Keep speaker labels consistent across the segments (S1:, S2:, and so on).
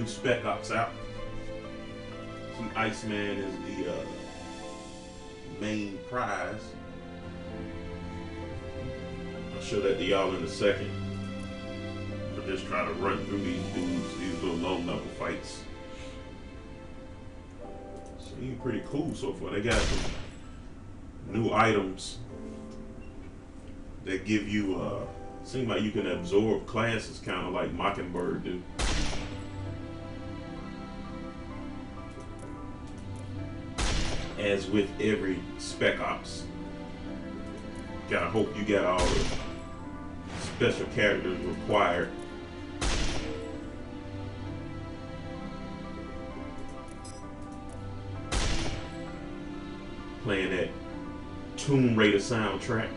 S1: new Spec Ops out. See, Iceman is the main prize. I'll show that to y'all in a second. But just try to run through these dudes, these little low-level fights. Seem pretty cool so far. They got some new items that give you seem like you can absorb classes, kind of like Mockingbird do. As with every Spec Ops, gotta hope you got all the special characters required. Playing that Tomb Raider soundtrack,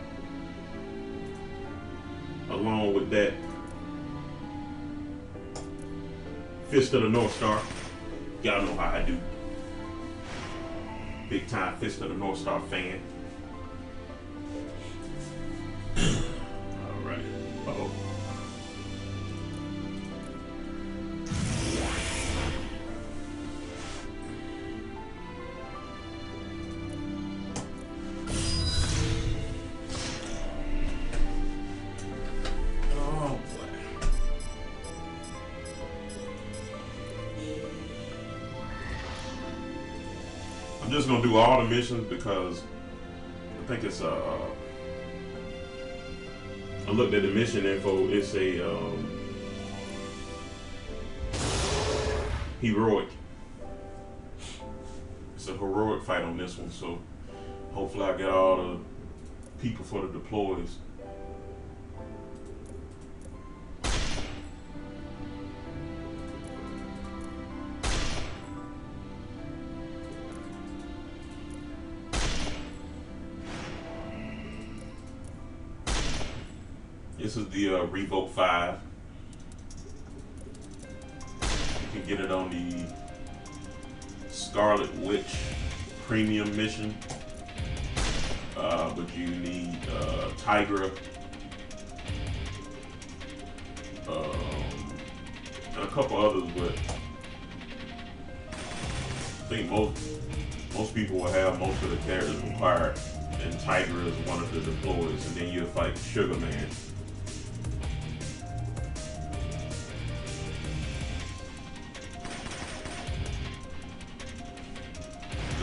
S1: along with that Fist of the North Star. Y'all know how I do. Big time Fist of the North Star fan. Alright. Uh-oh. I'm just gonna do all the missions because I think it's I looked at the mission info. It's a heroic. It's a heroic fight on this one, so hopefully I get all the people for the deploys. This is the Revoke 5. You can get it on the Scarlet Witch Premium mission. But you need Tigra. And a couple others, but I think most people will have most of the characters required. And Tigra is one of the deploys, and then you'll fight Sugar Man.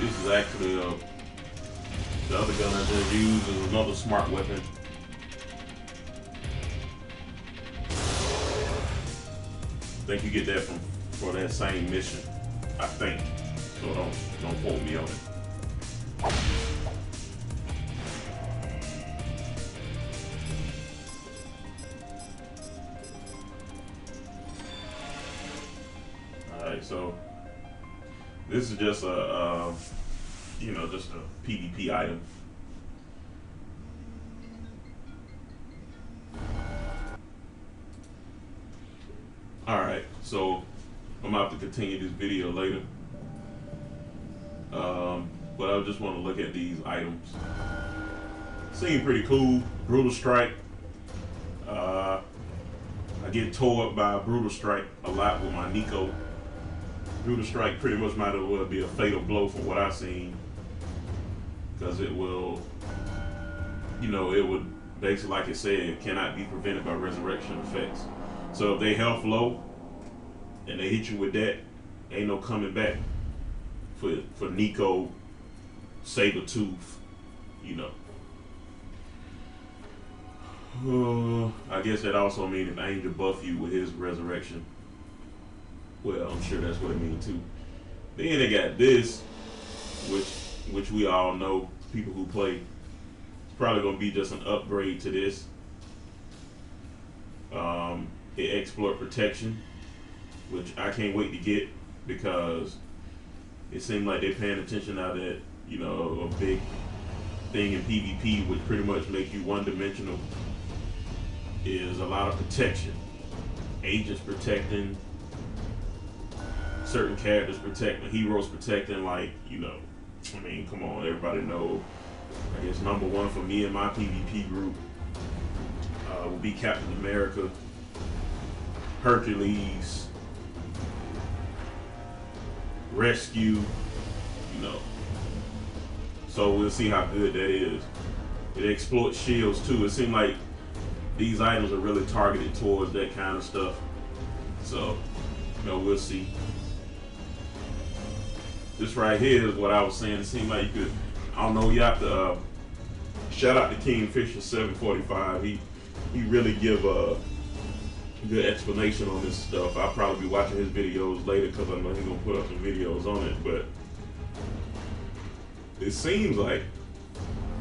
S1: This is actually the other gun I just used is another smart weapon. I think you get that for that same mission, I think. So don't quote me on it. All right, so this is just a just a PvP item. Alright, so I'm gonna have to continue this video later. But I just want to look at these items. Seem pretty cool. Brutal Strike. I get tore up by Brutal Strike a lot with my Nico. Brutal Strike pretty much might as well be a fatal blow from what I've seen. Because it will, it would basically, like it said, cannot be prevented by resurrection effects. So if they health low and they hit you with that, ain't no coming back for Nico Sabretooth, I guess that also means if Angel buff you with his resurrection. Well, I'm sure that's what it means too. Then they got this, which we all know, people who play, it's probably going to be just an upgrade to this. It exploit protection, which I can't wait to get because it seems like they're paying attention now that, a big thing in PvP, which pretty much make you one-dimensional, is a lot of protection. Agents protecting, certain characters protecting, heroes protecting, like, I mean, come on, everybody know. I guess number one for me and my PvP group will be Captain America, Hercules, rescue, you know. So we'll see how good that is. It exploits shields too. It seems like these items are really targeted towards that kind of stuff. So, you know, we'll see. This right here is what I was saying. It seemed like you could, I don't know, you have to shout out to Kingfisher 745. He really give a good explanation on this stuff. I'll probably be watching his videos later because I know he's gonna put up some videos on it. But it seems like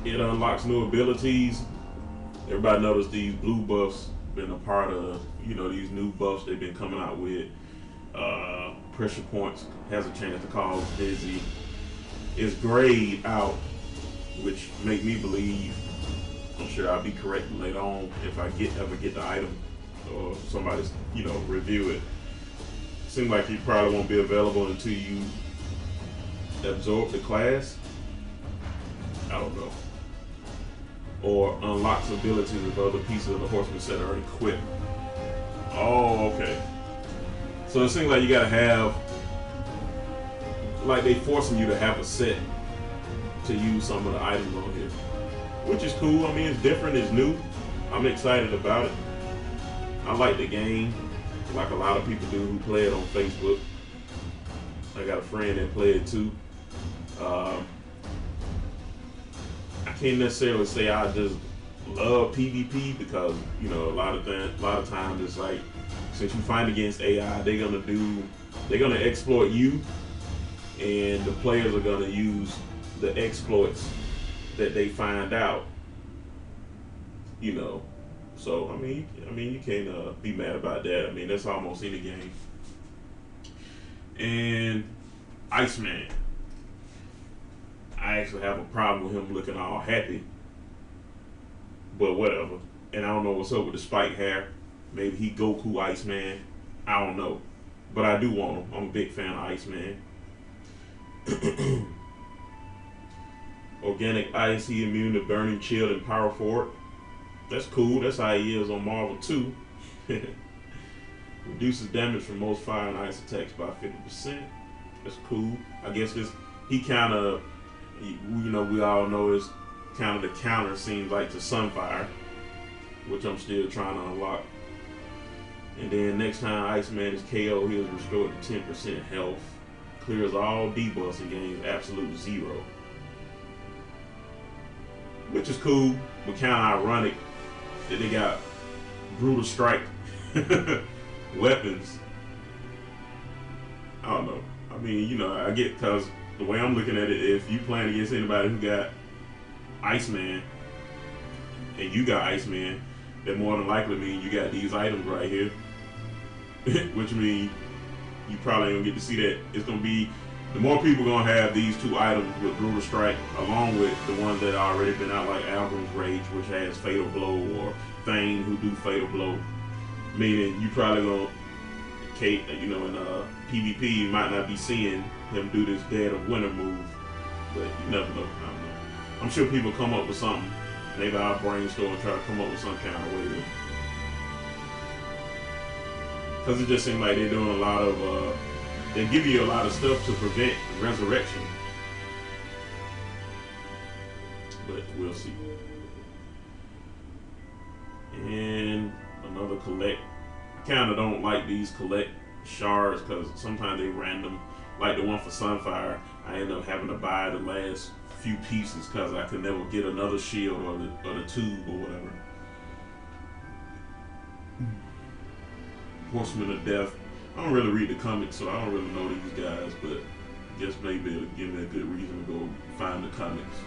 S1: it unlocks new abilities. Everybody noticed these blue buffs been a part of, you know, these new buffs they've been coming out with. Pressure points has a chance to cause dizzy. It's grayed out, which make me believe, I'm sure I'll be corrected later on if I ever get the item or somebody's, you know, review it. Seems like it probably won't be available until you absorb the class. I don't know. Or unlocks abilities of other pieces of the horseman set are equipped. Oh, okay. So it seems like you gotta have, like they forcing you to have a set to use some of the items on here, which is cool. I mean, it's different, it's new. I'm excited about it. I like the game, like a lot of people do who play it on Facebook. I got a friend that played it too. I can't necessarily say I just love PvP because, you know, a lot of times it's like, since you fight against AI, they're gonna exploit you, and the players are gonna use the exploits that they find out, you know. So I mean you can't be mad about that. I mean, that's almost any game. And Iceman, I actually have a problem with him looking all happy, but whatever. And I don't know what's up with the spike hair. Maybe he Goku Iceman. I don't know. But I do want him. I'm a big fan of Iceman. Organic ice, he immune to burning, chill, and power forward. That's cool. That's how he is on Marvel too. Reduces damage from most fire and ice attacks by 50%. That's cool. I guess he kind of, you know, we all know is kind of the counter, seems like, to Sunfire, which I'm still trying to unlock. And then next time Iceman is KO, he is restored to 10% health. Clears all debuffs and gains absolute 0. Which is cool, but kind of ironic that they got brutal strike weapons. I don't know. I mean, you know, I get, because the way I'm looking at it, if you playing against anybody who got Iceman and you got Iceman, that more than likely mean you got these items right here. Which means you probably ain't gonna get to see that. It's gonna be, the more people gonna have these two items with Brutal Strike, along with the ones that already been out, like Algrim's Rage, which has Fatal Blow, or Thane, who do Fatal Blow. Meaning you probably gonna, you know, in PvP, you might not be seeing him do this Dead of Winter move, but you never know. I don't know. I'm sure people come up with something. Maybe I'll brainstorm and try to come up with some kind of way to, because it just seems like they're doing a lot of, they give you a lot of stuff to prevent resurrection. But we'll see. And another collect. I kind of don't like these collect shards because sometimes they random. Like the one for Sunfire, I end up having to buy the last few pieces because I could never get another shield or the tube or whatever. Horseman of Death. I don't really read the comics, so I don't really know these guys, but I guess maybe it'll give me a good reason to go find the comics.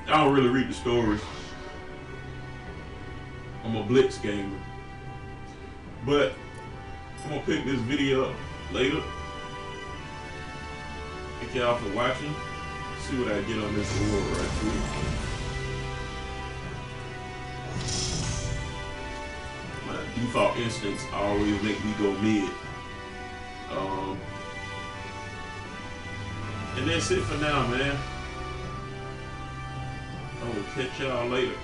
S1: I don't really read the stories. I'm a Blitz gamer. But I'm gonna pick this video up later. Thank y'all for watching. See what I get on this board right here. My default instincts always make me go mid. And that's it for now, man. I will catch y'all later.